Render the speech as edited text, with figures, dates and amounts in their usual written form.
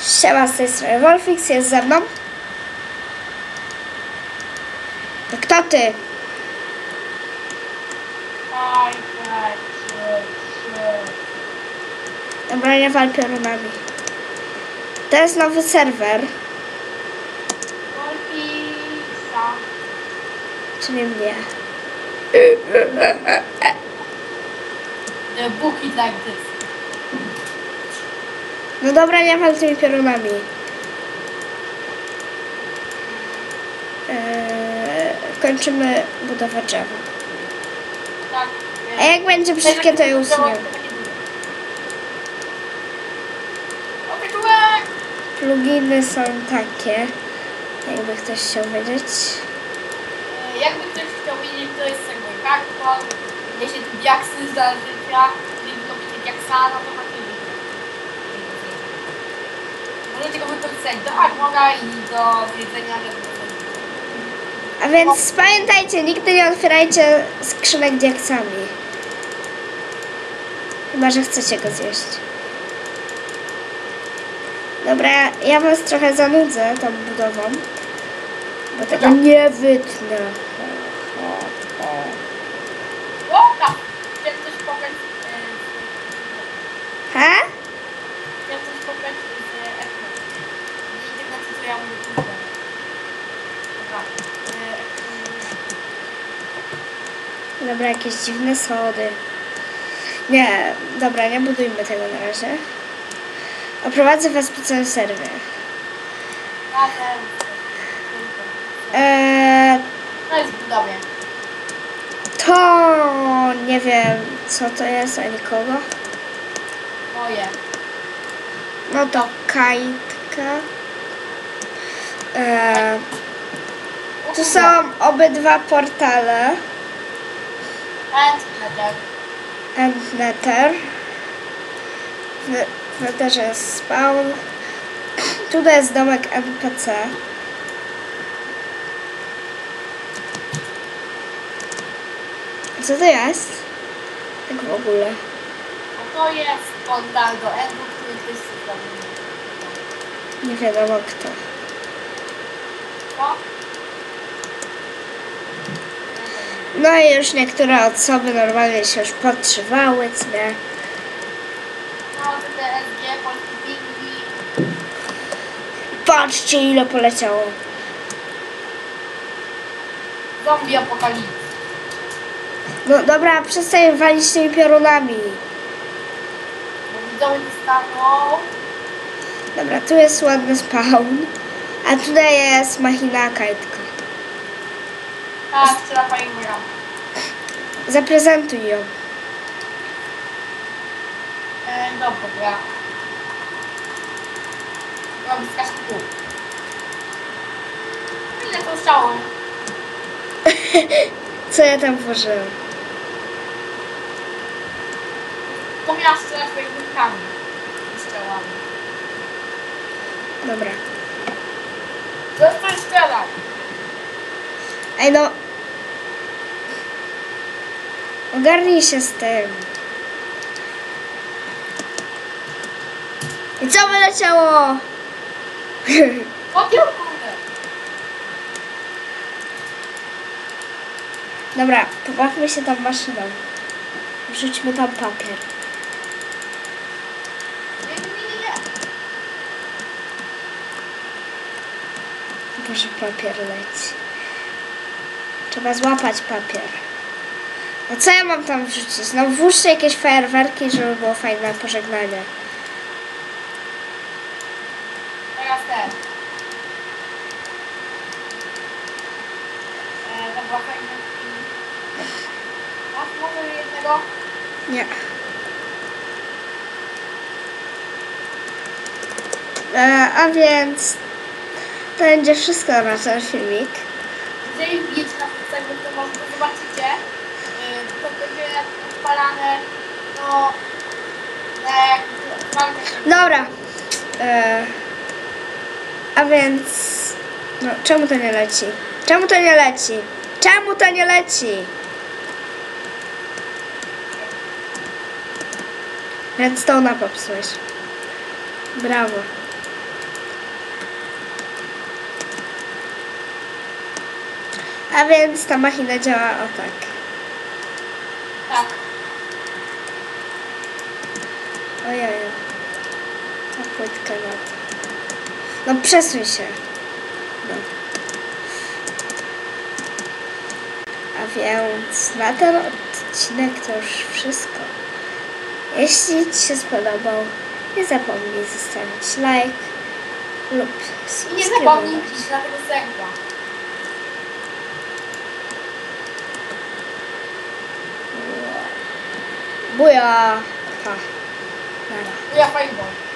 Siema, z tej strony Wolfix, jest ze mną. To kto ty? Dobra, nie wal piorunami. To jest nowy serwer. Wolfixa. Czyli mnie. The book is like this. No dobra, nie wal tymi piorunami. Kończymy budowę drzewa. Tak. A jak będzie brzydkie, to je usuniemy. Pluginy są takie, jakby ktoś chciał wiedzieć. Jakby ktoś chciał wiedzieć, to jest segway karton. Jeśli tu diaksy za życia, jeżeli lubicie diaksa, no to macie życie. Możecie go wykorzystać do armoga i do zjedzenia, żeby... A więc pamiętajcie, nigdy nie otwierajcie skrzynek diaksami. Chyba że chcecie go zjeść. Dobra, ja was trochę zanudzę tą budową, bo tego nie wytnę. Dobra! Chciałem coś pobrać Ha? Chciałem coś pobrać z ekran. Nie na co ja mówię. Dobra. Dobra, jakieś dziwne schody. Nie, dobra, nie budujmy tego na razie. Oprowadzę was po całym serwie. To jest w budowie. To nie wiem, co to jest, ani kogo. Moje. No to kajtka. Tu są obydwa portale. And Nether. W Netherze jest spawn. Tutaj jest domek NPC. Co to jest? Tak w ogóle. A to jest portal do Endu, który ktoś zrobił. Nie wiadomo kto. Co? No i już niektóre osoby normalnie się już podszywały, co nie? No, to TSG, polski pingwin. Patrzcie, ile poleciało. Zombie apokalipsy. No dobra, przestań walić tymi piorunami. Bo widzowie dostaną. Dobra, tu jest ładny spawn. A tutaj jest machina kajtka. Tak, trzeba fajnie gram. Zaprezentuj ją. Dobra. Robi z kaszku. Ile to strzały? Co ja tam włożyłem? To miała strzelać swoimi rękami. Strzałami. Dobra. Przestań strzelać! Ej no. Ogarnij się z tym. I co wyleciało? Papier, kurde! Dobra, pobawmy się tam maszyną. Wrzućmy tam papier. Nie. Boże, papier leci. Trzeba złapać papier. No co ja mam tam wrzucić? No włóżcie jakieś fajerwerki, żeby było fajne pożegnanie. Teraz ten. Dobra, fajnie. Masz może jednego? Nie. A więc to będzie wszystko na ten filmik. Jeżeli wbijecie na Facebooku, to może to zobaczycie. To będzie odpalane, no, Dobra. A więc no, czemu to nie leci? Czemu to nie leci? Czemu to nie leci? Redstone'a popsułeś. Brawo. A więc ta machina działa o tak. Tak. Ojej. Ta płytka no. No przesuń się. No. A więc na ten odcinek to już wszystko. Jeśli Ci się spodobał, nie zapomnij zostawić like lub I nie subskrybować. zapomnij iść na tego sękła. Buja! Pa. Nara. Ja fajnie.